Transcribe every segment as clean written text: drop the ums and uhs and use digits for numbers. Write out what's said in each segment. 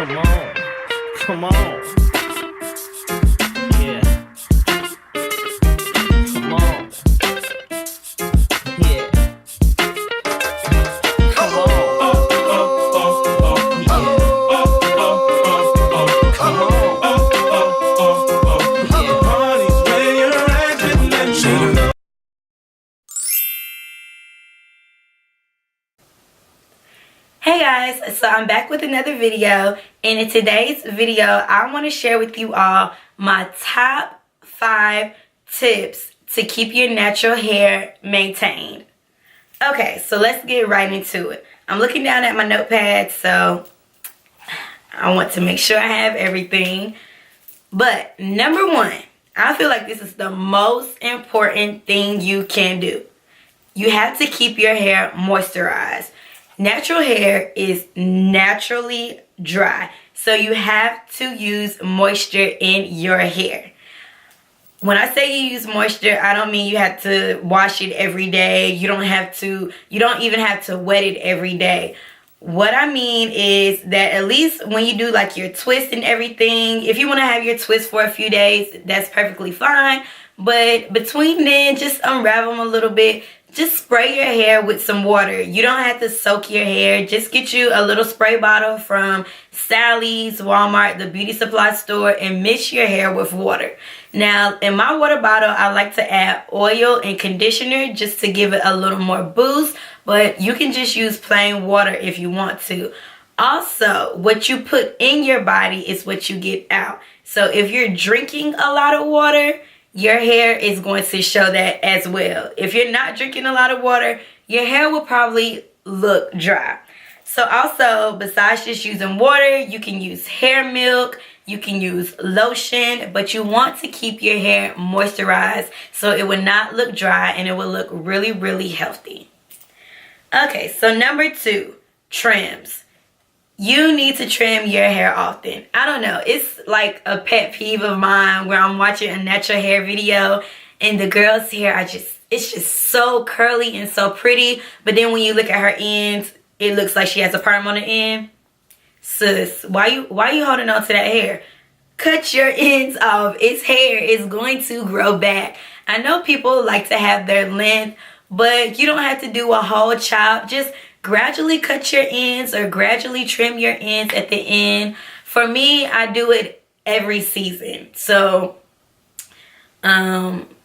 Come on. Come on. Yeah. Come on. Yeah. Come on. Yeah. Come on. Hey guys, so I'm back with another video, and in today's video I want to share with you all my top 5 tips to keep your natural hair maintained. Okay, so let's get right into it. I'm looking down at my notepad, so I want to make sure I have everything. But number 1, I feel like this is the most important thing you can do. You have to keep your hair moisturized. Natural hair is naturally dry, so you have to use moisture in your hair. When I say you use moisture, I don't mean you have to wash it every day. You don't even have to wet it every day. What I mean is that at least when you do like your twist and everything, if you want to have your twist for a few days, that's perfectly fine. But between then, just unravel them a little bit. Just spray your hair with some water. You don't have to soak your hair. Just get you a little spray bottle from Sally's, Walmart, the beauty supply store, and mix your hair with water. Now, in my water bottle, I like to add oil and conditioner just to give it a little more boost. But you can just use plain water if you want to. Also, what you put in your body is what you get out. So if you're drinking a lot of water, your hair is going to show that as well. If you're not drinking a lot of water, your hair will probably look dry. So also, besides just using water, you can use hair milk, you can use lotion, but you want to keep your hair moisturized so it will not look dry and it will look really, really healthy. Okay, so number 2, trims. You need to trim your hair often. I don't know. It's like a pet peeve of mine where I'm watching a natural hair video and the girl's hair it's just so curly and so pretty. But then when you look at her ends, it looks like she has a perm on the end. Sis, why you holding on to that hair? Cut your ends off. Its hair is going to grow back. I know people like to have their length, but you don't have to do a whole chop. Just gradually cut your ends or gradually trim your ends at the end. For me, I do it every season. So,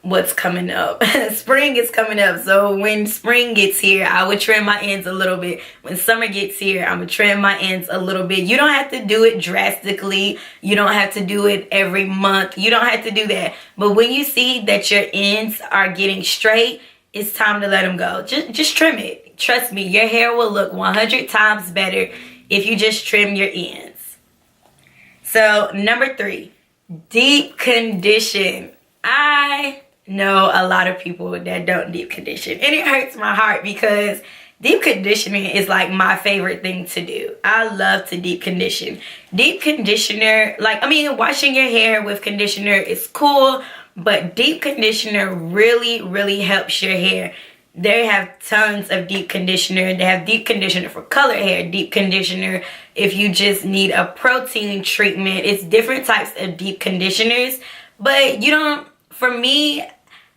what's coming up? Spring is coming up. So when spring gets here, I would trim my ends a little bit. When summer gets here, I'm going to trim my ends a little bit. You don't have to do it drastically. You don't have to do it every month. You don't have to do that. But when you see that your ends are getting straight, it's time to let them go. Just trim it. Trust me, your hair will look 100 times better if you just trim your ends. So, number 3, deep condition. I know a lot of people that don't deep condition, and it hurts my heart because deep conditioning is like my favorite thing to do. I love to deep condition. Deep conditioner, washing your hair with conditioner is cool, but deep conditioner really, really helps your hair. They have tons of deep conditioner. They have deep conditioner for colored hair, deep conditioner if you just need a protein treatment. It's different types of deep conditioners. But for me,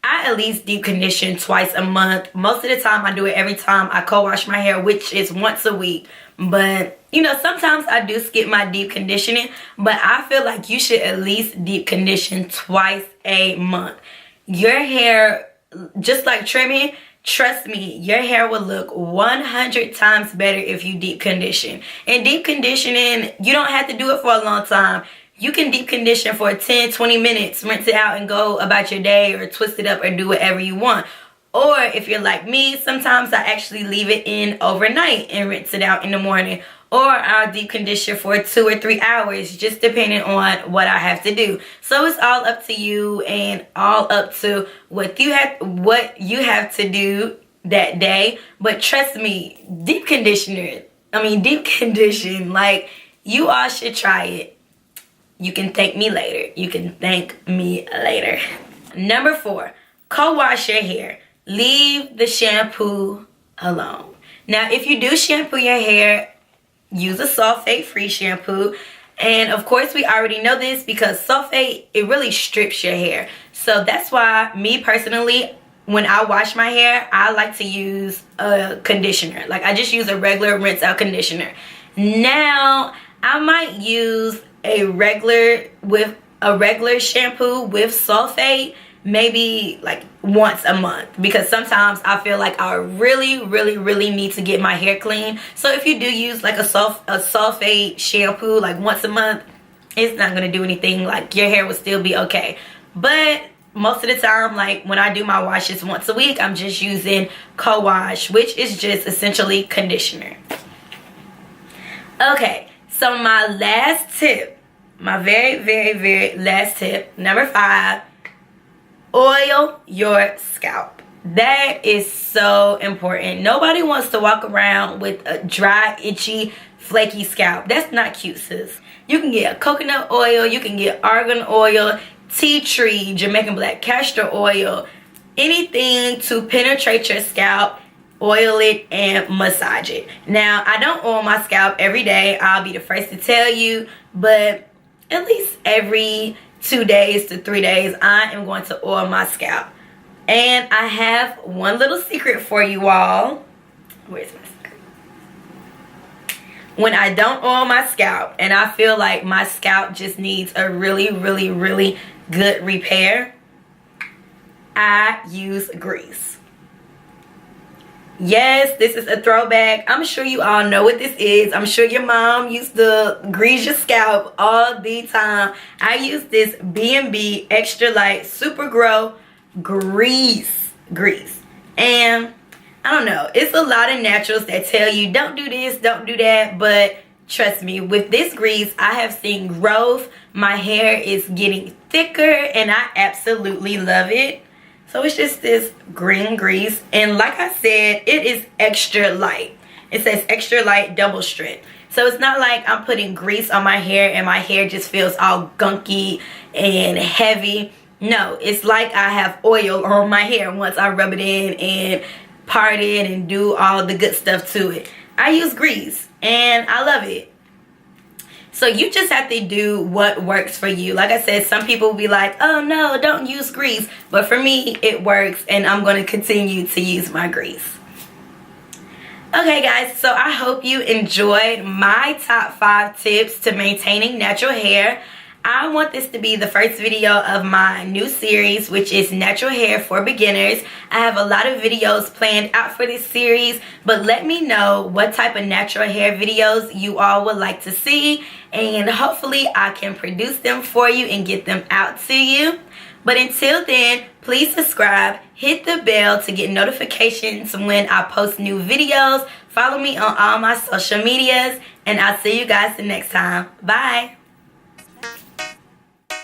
I at least deep condition twice a month. Most of the time I do it every time I co-wash my hair, which is once a week. But, sometimes I do skip my deep conditioning. But I feel like you should at least deep condition twice a month. Your hair, just like trimming, trust me, your hair will look 100 times better if you deep condition. And deep conditioning, you don't have to do it for a long time. You can deep condition for 10, 20 minutes, rinse it out and go about your day or twist it up or do whatever you want. Or if you're like me, sometimes I actually leave it in overnight and rinse it out in the morning. Or I'll deep condition for 2 or 3 hours, just depending on what I have to do. So it's all up to you and all up to what you have to do that day. But trust me, deep condition, like, you all should try it. You can thank me later. Number 4, co-wash your hair. Leave the shampoo alone. Now, if you do shampoo your hair, use a sulfate-free shampoo. And of course, we already know this because sulfate, it really strips your hair. So that's why, me personally, when I wash my hair, I like to use a conditioner. Like, I just use a regular rinse out conditioner. Now, I might use a regular shampoo with sulfate maybe like once a month, because sometimes I feel like I really need to get my hair clean. So if you do use like a sulfate shampoo like once a month, it's not gonna do anything. Like, your hair will still be okay. But most of the time, like when I do my washes once a week, I'm just using co-wash, which is just essentially conditioner. Okay, so my last tip, my very last tip, number 5, oil your scalp. That is so important. Nobody wants to walk around with a dry, itchy, flaky scalp. That's not cute, sis. You can get coconut oil, you can get argan oil, tea tree, Jamaican black castor oil, anything to penetrate your scalp. Oil it and massage it. Now, I don't oil my scalp every day, I'll be the first to tell you, but at least every 2 days to 3 days, I am going to oil my scalp. And I have one little secret for you all. Where's my secret? When I don't oil my scalp and I feel like my scalp just needs a really good repair, I use grease. Yes, this is a throwback. I'm sure you all know what this is. I'm sure your mom used to grease your scalp all the time. I use this B&B Extra Light Super Grow grease. And I don't know, it's a lot of naturals that tell you don't do this, don't do that, but trust me, with this grease, I have seen growth. My hair is getting thicker and I absolutely love it. So it's just this green grease, and like I said, it is extra light. It says extra light double strength. So it's not like I'm putting grease on my hair and my hair just feels all gunky and heavy. No, it's like I have oil on my hair once I rub it in and part it and do all the good stuff to it. I use grease and I love it. So you just have to do what works for you. Like I said, some people will be like, oh no, don't use grease. But for me, it works, and I'm going to continue to use my grease. Okay guys, so I hope you enjoyed my top 5 tips to maintaining natural hair. I want this to be the first video of my new series, which is Natural Hair for Beginners. I have a lot of videos planned out for this series, but let me know what type of natural hair videos you all would like to see, and hopefully I can produce them for you and get them out to you. But until then, please subscribe, hit the bell to get notifications when I post new videos. Follow me on all my social medias, and I'll see you guys the next time. Bye.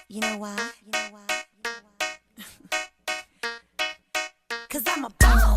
You know why? 'Cause I'm a boss.